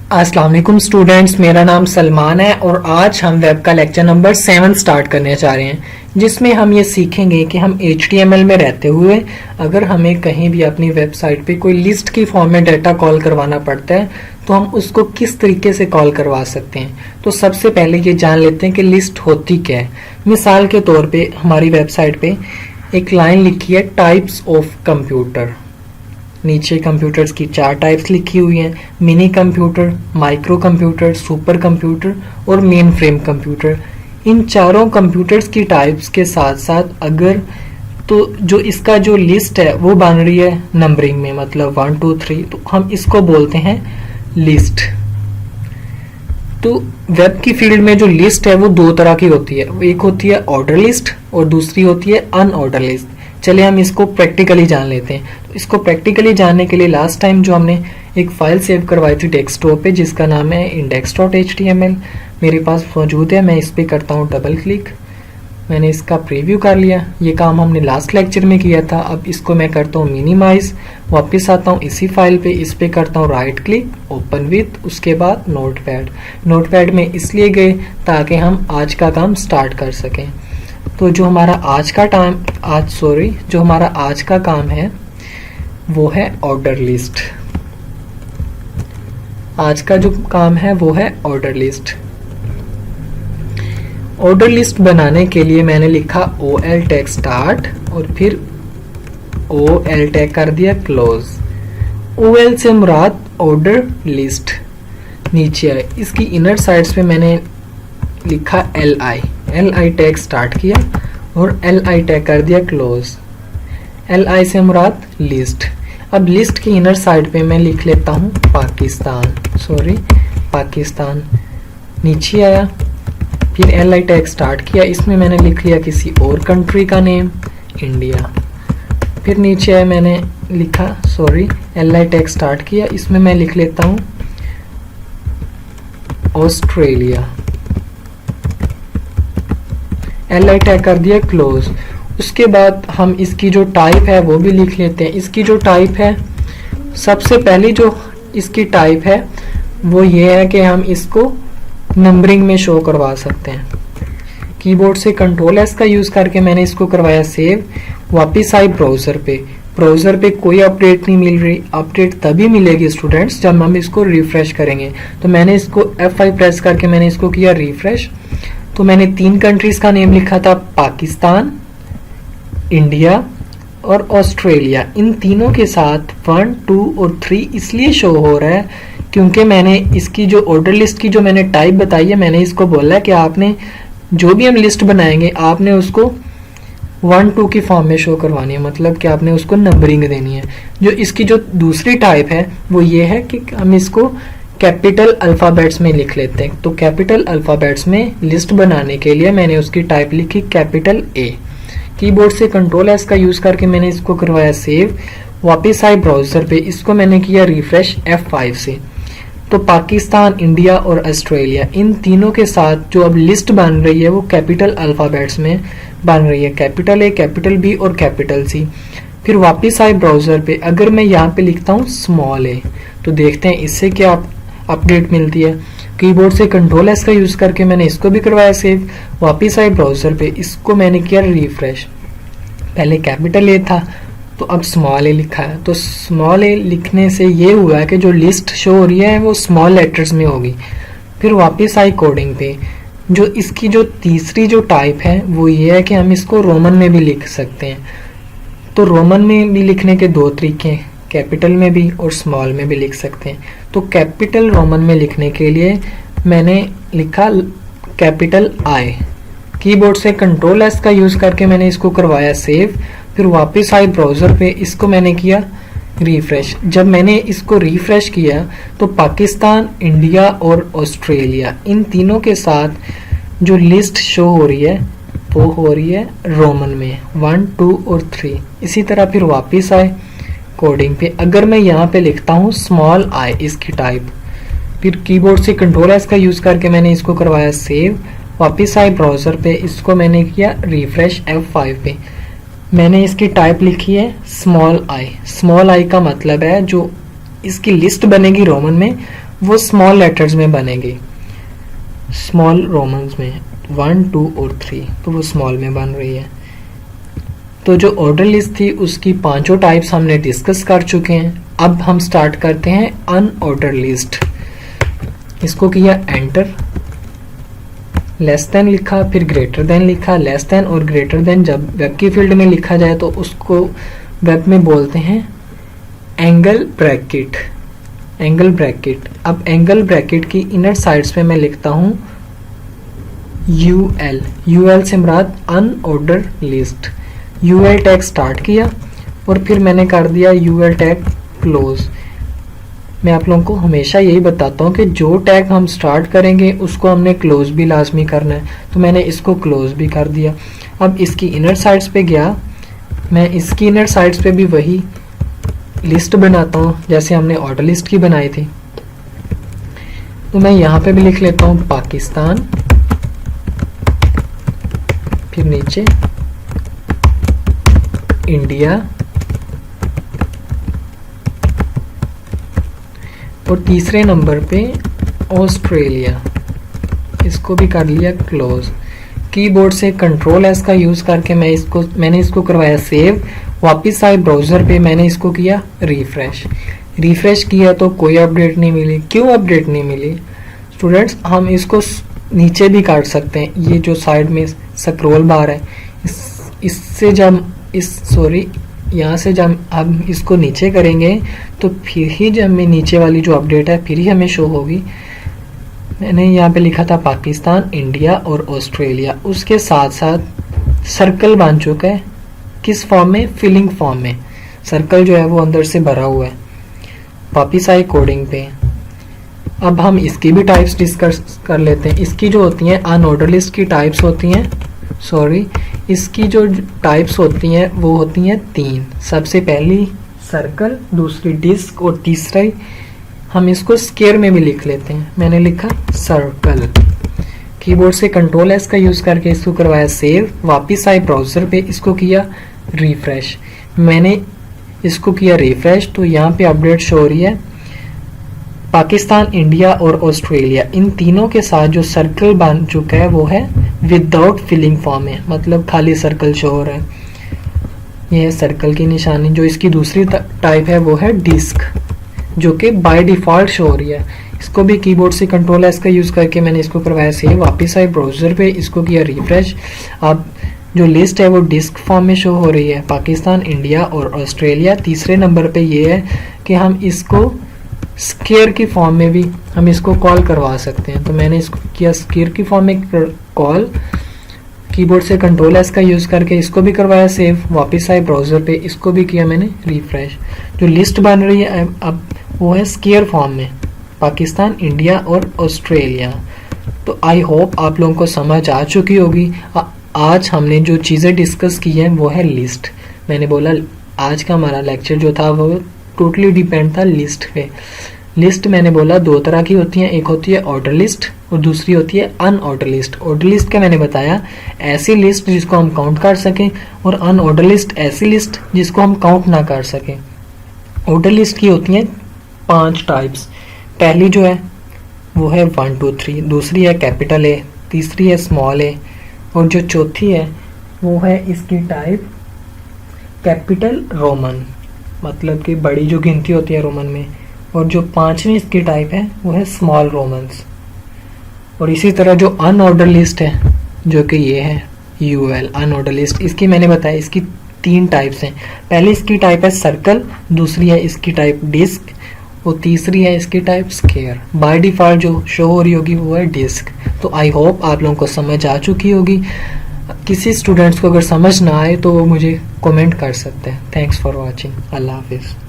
अस्सलाम वालेकुम स्टूडेंट्स, मेरा नाम सलमान है और आज हम वेब का लेक्चर नंबर 7 स्टार्ट करने जा रहे हैं, जिसमें हम ये सीखेंगे कि हम HTML में रहते हुए अगर हमें कहीं भी अपनी वेबसाइट पे कोई लिस्ट की फॉर्म में डाटा कॉल करवाना पड़ता है तो हम उसको किस तरीके से कॉल करवा सकते हैं। तो सबसे पहले ये जान लेते हैं कि लिस्ट होती क्या है। मिसाल के तौर पे हमारी वेबसाइट पे एक लाइन लिखी है टाइप्स ऑफ कंप्यूटर, नीचे कंप्यूटर्स की 4 टाइप्स लिखी हुई हैं, mini computer, micro computer, super computer और मेन फ्रेम कंप्यूटर। इन चारों कंप्यूटर्स की टाइप्स के साथ साथ अगर तो जो इसका जो लिस्ट है वो बन रही है नंबरिंग में, मतलब 1 2 3, तो हम इसको बोलते हैं लिस्ट। तो वेब की फील्ड में जो लिस्ट है वो दो तरह की होती है, एक होती है ऑर्डर लिस्ट और दूसरी होती है अनऑर्डर लिस्ट। चलिए हम इसको प्रैक्टिकली जान लेते हैं। तो इसको प्रैक्टिकली जानने के लिए लास्ट टाइम जो हमने एक फाइल सेव करवाई थी डेस्कटॉप पे जिसका नाम है index.html, मेरे पास मौजूद है। मैं इस पर करता हूँ डबल क्लिक, मैंने इसका प्रीव्यू कर लिया। ये काम हमने लास्ट लेक्चर में किया था। अब इसको मैं करता हूँ मिनिमाइज, वापस आता हूँ इसी फाइल पे, इस पे करता हूँ राइट क्लिक, ओपन विथ, उसके बाद नोटपैड। नोटपैड में इसलिए गए ताकि हम आज का काम स्टार्ट कर सकें। तो जो हमारा आज का काम है वो है ऑर्डर लिस्ट। आज का जो काम है वो है ऑर्डर लिस्ट। ऑर्डर लिस्ट बनाने के लिए मैंने लिखा OL टैग स्टार्ट और फिर OL टैग कर दिया क्लोज। OL से मुराद ऑर्डर लिस्ट। नीचे आए, इसकी इनर साइड्स पे मैंने लिखा LI टैग स्टार्ट किया और LI टैग कर दिया क्लोज। LI से मुराद लिस्ट। अब लिस्ट की इनर साइड पे मैं लिख लेता हूँ पाकिस्तान। नीचे आया, फिर LI टैग स्टार्ट किया, इसमें मैंने लिख लिया किसी और कंट्री का नेम, इंडिया। फिर नीचे आया, मैंने लिखा LI टैग स्टार्ट किया, इसमें मैं लिख लेता हूँ ऑस्ट्रेलिया। LI टैग कर दिया क्लोज। उसके बाद हम इसकी जो टाइप है वो भी लिख लेते हैं। इसकी जो टाइप है, सबसे पहली जो इसकी टाइप है वो ये है कि हम इसको नंबरिंग में शो करवा सकते हैं। कीबोर्ड से Ctrl+S का यूज करके मैंने इसको करवाया सेव। वापस आई ब्राउजर पे कोई अपडेट नहीं मिल रही। अपडेट तभी मिलेगी स्टूडेंट्स जब हम इसको रिफ्रेश करेंगे। तो मैंने इसको F5 प्रेस करके मैंने इसको किया रिफ्रेश। तो मैंने 3 कंट्रीज का नेम लिखा था, पाकिस्तान, इंडिया और ऑस्ट्रेलिया। इन तीनों के साथ 1 2 और 3 इसलिए शो हो रहा है क्योंकि मैंने इसकी जो ऑर्डर लिस्ट की जो मैंने टाइप बताई है, मैंने इसको बोला है कि आपने जो भी हम लिस्ट बनाएंगे आपने उसको 1 2 की फॉर्म में शो करवानी है, मतलब कि आपने उसको नंबरिंग देनी है। जो इसकी जो दूसरी टाइप है वो ये है कि हम इसको कैपिटल अल्फ़ाबेट्स में लिख लेते हैं। तो कैपिटल अल्फ़ाबेट्स में लिस्ट बनाने के लिए मैंने उसकी टाइप लिखी कैपिटल A। कीबोर्ड से Ctrl+S का यूज करके मैंने इसको करवाया सेव। वापस आए ब्राउजर पे, इसको मैंने किया रिफ्रेश F5 से। तो पाकिस्तान, इंडिया और ऑस्ट्रेलिया, इन तीनों के साथ जो अब लिस्ट बन रही है वो कैपिटल अल्फ़ाबेट्स में बन रही है, कैपिटल A, कैपिटल B और कैपिटल C। फिर वापस आए ब्राउजर पे, अगर मैं यहाँ पे लिखता हूँ स्मॉल a, तो देखते हैं इससे क्या अपडेट मिलती है। कीबोर्ड से Ctrl+S का यूज करके मैंने इसको भी करवाया सेव। वापस आए ब्राउजर पे, इसको मैंने किया रिफ्रेश। पहले कैपिटल A था तो अब स्मॉल a लिखा है। तो स्मॉल a लिखने से ये हुआ है कि जो लिस्ट शो हो रही है वो स्मॉल लेटर्स में होगी। फिर वापस आई कोडिंग पे, जो इसकी जो तीसरी जो टाइप है वो ये है कि हम इसको रोमन में भी लिख सकते हैं। तो रोमन में भी लिखने के 2 तरीके हैं, कैपिटल में भी और स्मॉल में भी लिख सकते हैं। तो कैपिटल रोमन में लिखने के लिए मैंने लिखा कैपिटल I। कीबोर्ड से Ctrl+S का यूज करके मैंने इसको करवाया सेव। फिर वापस आए ब्राउजर पे, इसको मैंने किया रिफ्रेश। जब मैंने इसको रिफ्रेश किया तो पाकिस्तान, इंडिया और ऑस्ट्रेलिया, इन तीनों के साथ जो लिस्ट शो हो रही है वो हो रही है रोमन में 1 2 और 3। इसी तरह फिर वापस आए कोडिंग पे, अगर मैं यहाँ पे लिखता हूँ स्मॉल I इसकी टाइप, फिर कीबोर्ड से Ctrl+S का यूज करके मैंने इसको करवाया सेव। वापस आए ब्राउजर पे, इसको मैंने किया रिफ्रेश F5 पे, मैंने इसकी टाइप लिखी है स्मॉल I। स्मॉल I का मतलब है जो इसकी लिस्ट बनेगी रोमन में वो स्मॉल लेटर्स में बनेगी, स्मॉल रोमन्स में 1, 2 और 3, तो वो स्मॉल में बन रही है। तो जो ऑर्डर लिस्ट थी उसकी पांचों टाइप्स हमने डिस्कस कर चुके हैं। अब हम स्टार्ट करते हैं अनऑर्डर लिस्ट। इसको किया एंटर, लेस देन लिखा, फिर ग्रेटर देन लिखा। लेस देन और ग्रेटर देन जब वेब की फील्ड में लिखा जाए तो उसको वेब में बोलते हैं एंगल ब्रैकेट, एंगल ब्रैकेट। अब एंगल ब्रैकेट की इनर साइड्स पे मैं लिखता हूं यूएल, यूएल से मुराद unorder list. UL tag start किया और फिर मैंने कर दिया यूएल टैग क्लोज। मैं आप लोगों को हमेशा यही बताता हूँ कि जो टैग हम स्टार्ट करेंगे उसको हमने क्लोज भी लाजमी करना है, तो मैंने इसको क्लोज भी कर दिया। अब इसकी इनर साइड्स पे गया, मैं इसकी इनर साइड्स पे भी वही लिस्ट बनाता हूँ जैसे हमने ऑर्डर लिस्ट की बनाई थी। तो मैं यहाँ पे भी लिख लेता हूँ पाकिस्तान, फिर नीचे इंडिया और तीसरे नंबर पे ऑस्ट्रेलिया, इसको भी कर लिया क्लोज। कीबोर्ड से कंट्रोल एस का यूज करके मैंने इसको करवाया सेव। वापस आए ब्राउजर पे, मैंने इसको किया रिफ्रेश। रिफ्रेश किया तो कोई अपडेट नहीं मिली। क्यों अपडेट नहीं मिली स्टूडेंट्स? हम इसको नीचे भी काट सकते हैं। ये जो साइड में स्क्रॉल बार है, इससे जब यहाँ से जब हम इसको नीचे करेंगे तो फिर ही जब में नीचे वाली जो अपडेट है फिर ही हमें शो होगी। मैंने यहाँ पे लिखा था पाकिस्तान, इंडिया और ऑस्ट्रेलिया। उसके साथ साथ सर्कल बन चुका है। किस फॉर्म में? फिलिंग फॉर्म में। सर्कल जो है वो अंदर से भरा हुआ है। वापिस आए कोडिंग पे। अब हम इसकी भी टाइप्स डिस्कस कर लेते हैं। इसकी जो होती हैं अनऑर्डर लिस्ट की टाइप्स होती हैं, इसकी जो टाइप्स होती हैं वो होती हैं 3। सबसे पहली सर्कल, दूसरी डिस्क और तीसरा हम इसको स्क्वायर में भी लिख लेते हैं। मैंने लिखा सर्कल। कीबोर्ड से कंट्रोल एस का यूज करके इसको करवाया सेव। वापिस आए ब्राउजर पे, इसको किया रिफ्रेश। मैंने इसको किया रिफ्रेश तो यहाँ पे अपडेट शो हो रही है पाकिस्तान, इंडिया और ऑस्ट्रेलिया। इन तीनों के साथ जो सर्कल बन चुका है वो है विदाउट फिलिंग फॉर्म में, मतलब खाली सर्कल शो हो रहा है। ये है सर्कल की निशानी। जो इसकी दूसरी टाइप है वो है डिस्क, जो कि बाय डिफॉल्ट शो हो रही है। इसको भी कीबोर्ड से कंट्रोल एस का यूज करके मैंने इसको करवाया सेव। वापिस आए ब्राउजर पे, इसको किया रिफ्रेश। अब जो लिस्ट है वो डिस्क फॉर्म में शो हो रही है, पाकिस्तान, इंडिया और ऑस्ट्रेलिया। तीसरे नंबर पे ये है कि हम इसको स्क्वायर की फॉर्म में भी हम इसको कॉल करवा सकते हैं। तो मैंने इसको किया स्क्वायर की फॉर्म में कॉल। कीबोर्ड से कंट्रोल एस का यूज करके इसको भी करवाया सेव। वापस आए ब्राउजर पे, इसको भी किया मैंने रिफ्रेश। जो लिस्ट बन रही है अब वो है स्क्वायर फॉर्म में, पाकिस्तान, इंडिया और ऑस्ट्रेलिया। तो आई होप आप लोगों को समझ आ चुकी होगी। आज हमने जो चीज़ें डिस्कस की हैं वो है लिस्ट। मैंने बोला आज का हमारा लेक्चर जो था वो टोटली डिपेंड था लिस्ट पे। लिस्ट मैंने बोला 2 तरह की होती हैं, एक होती है ऑर्डर लिस्ट और दूसरी होती है अनऑर्डर लिस्ट। ऑर्डर लिस्ट का मैंने बताया ऐसी लिस्ट जिसको हम काउंट कर सकें, और अनऑर्डर लिस्ट ऐसी लिस्ट जिसको हम काउंट ना कर सकें। ऑर्डर लिस्ट की होती हैं 5 टाइप्स। पहली जो है वो है 1, 2, 3, दूसरी है कैपिटल ए, तीसरी है स्मॉल ए, और जो चौथी है वो है इसकी टाइप कैपिटल रोमन, मतलब कि बड़ी जो गिनती होती है रोमन में। और जो 5वीं इसकी टाइप है वो है स्मॉल रोमन्स। और इसी तरह जो अनऑर्डर लिस्ट है जो कि ये है यूएल अनऑर्डर लिस्ट, इसकी मैंने बताया इसकी 3 टाइप्स हैं। पहली इसकी टाइप है सर्कल, दूसरी है इसकी टाइप डिस्क और तीसरी है इसकी टाइप स्क्वायर। बाय डिफॉल्ट जो शो हो रही होगी वो है डिस्क। तो आई होप आप लोगों को समझ आ चुकी होगी। किसी स्टूडेंट्स को अगर समझ ना आए तो वो मुझे कमेंट कर सकते हैं। Thanks for watching. अल्लाह हाफिज़।